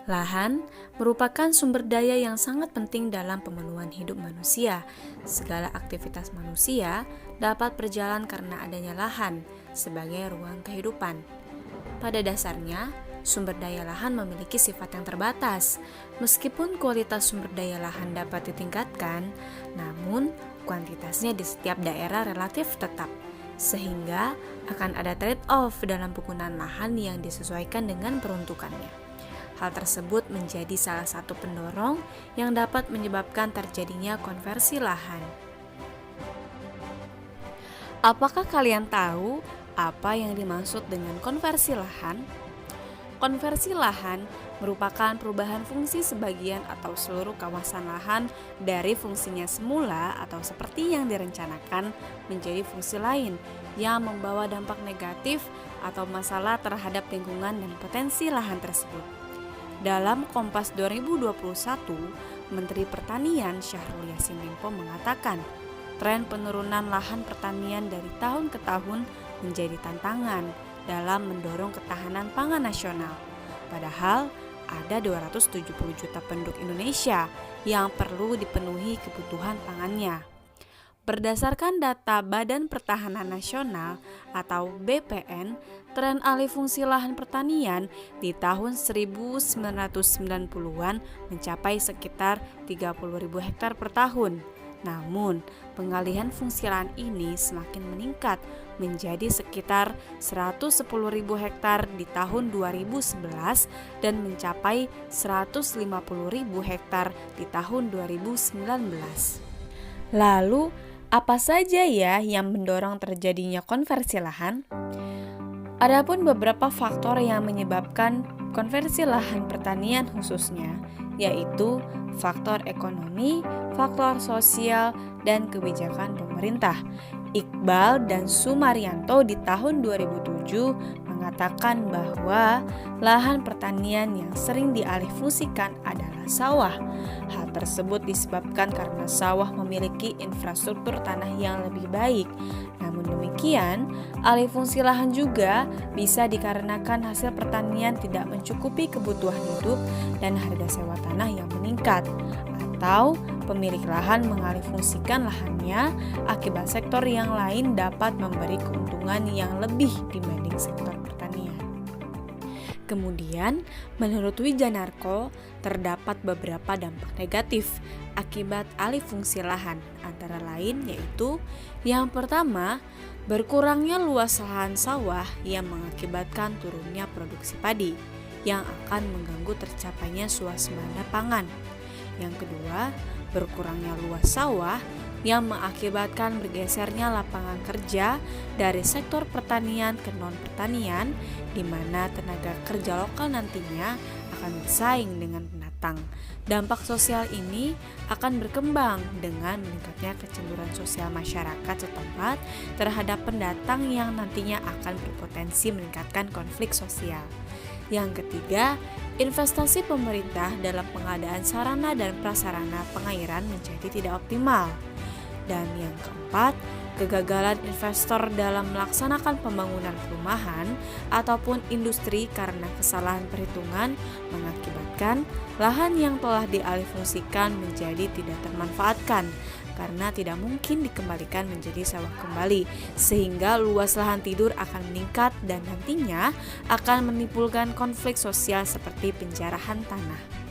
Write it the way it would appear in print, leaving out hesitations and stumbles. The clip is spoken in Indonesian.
Lahan merupakan sumber daya yang sangat penting dalam pemenuhan hidup manusia. Segala aktivitas manusia dapat berjalan karena adanya lahan sebagai ruang kehidupan. Pada dasarnya, sumber daya lahan memiliki sifat yang terbatas. Meskipun kualitas sumber daya lahan dapat ditingkatkan, namun kuantitasnya di setiap daerah relatif tetap, sehingga akan ada trade-off dalam penggunaan lahan yang disesuaikan dengan peruntukannya. Hal tersebut menjadi salah satu pendorong yang dapat menyebabkan terjadinya konversi lahan. Apakah kalian tahu apa yang dimaksud dengan konversi lahan? Konversi lahan merupakan perubahan fungsi sebagian atau seluruh kawasan lahan dari fungsinya semula atau seperti yang direncanakan menjadi fungsi lain yang membawa dampak negatif atau masalah terhadap lingkungan dan potensi lahan tersebut. Dalam Kompas 2021, Menteri Pertanian Syahrul Yassin Limpo mengatakan, tren penurunan lahan pertanian dari tahun ke tahun menjadi tantangan dalam mendorong ketahanan pangan nasional. Padahal ada 270 juta penduduk Indonesia yang perlu dipenuhi kebutuhan pangannya. Berdasarkan data Badan Pertahanan Nasional atau BPN, tren alih fungsi lahan pertanian di tahun 1990-an mencapai sekitar 30.000 hektar per tahun. Namun, pengalihan fungsi lahan ini semakin meningkat menjadi sekitar 110.000 hektar di tahun 2011 dan mencapai 150.000 hektar di tahun 2019. Lalu, apa saja ya yang mendorong terjadinya konversi lahan? Adapun beberapa faktor yang menyebabkan konversi lahan pertanian khususnya, yaitu faktor ekonomi, faktor sosial, dan kebijakan pemerintah. Iqbal dan Sumaryanto di tahun 2007 mengatakan bahwa lahan pertanian yang sering dialihfungsikan adalah sawah. Hal tersebut disebabkan karena sawah memiliki infrastruktur tanah yang lebih baik. Namun demikian, alih fungsi lahan juga bisa dikarenakan hasil pertanian tidak mencukupi kebutuhan hidup dan harga sewa tanah yang meningkat, atau pemilik lahan mengalihfungsikan lahannya akibat sektor yang lain dapat memberi keuntungan yang lebih dibanding sektor pertanian. Kemudian, menurut Wijanarko, terdapat beberapa dampak negatif akibat alih fungsi lahan, antara lain yaitu yang pertama, berkurangnya luas lahan sawah yang mengakibatkan turunnya produksi padi yang akan mengganggu tercapainya swasembada pangan. Yang kedua, berkurangnya luas sawah yang mengakibatkan bergesernya lapangan kerja dari sektor pertanian ke non-pertanian, di mana tenaga kerja lokal nantinya akan bersaing dengan pendatang. Dampak sosial ini akan berkembang dengan meningkatnya kecenderungan sosial masyarakat setempat terhadap pendatang yang nantinya akan berpotensi meningkatkan konflik sosial. Yang ketiga, investasi pemerintah dalam pengadaan sarana dan prasarana pengairan menjadi tidak optimal. Dan yang keempat, kegagalan investor dalam melaksanakan pembangunan perumahan ataupun industri karena kesalahan perhitungan mengakibatkan lahan yang telah dialihfungsikan menjadi tidak termanfaatkan karena tidak mungkin dikembalikan menjadi sawah kembali, sehingga luas lahan tidur akan meningkat dan nantinya akan menimbulkan konflik sosial seperti penjarahan tanah.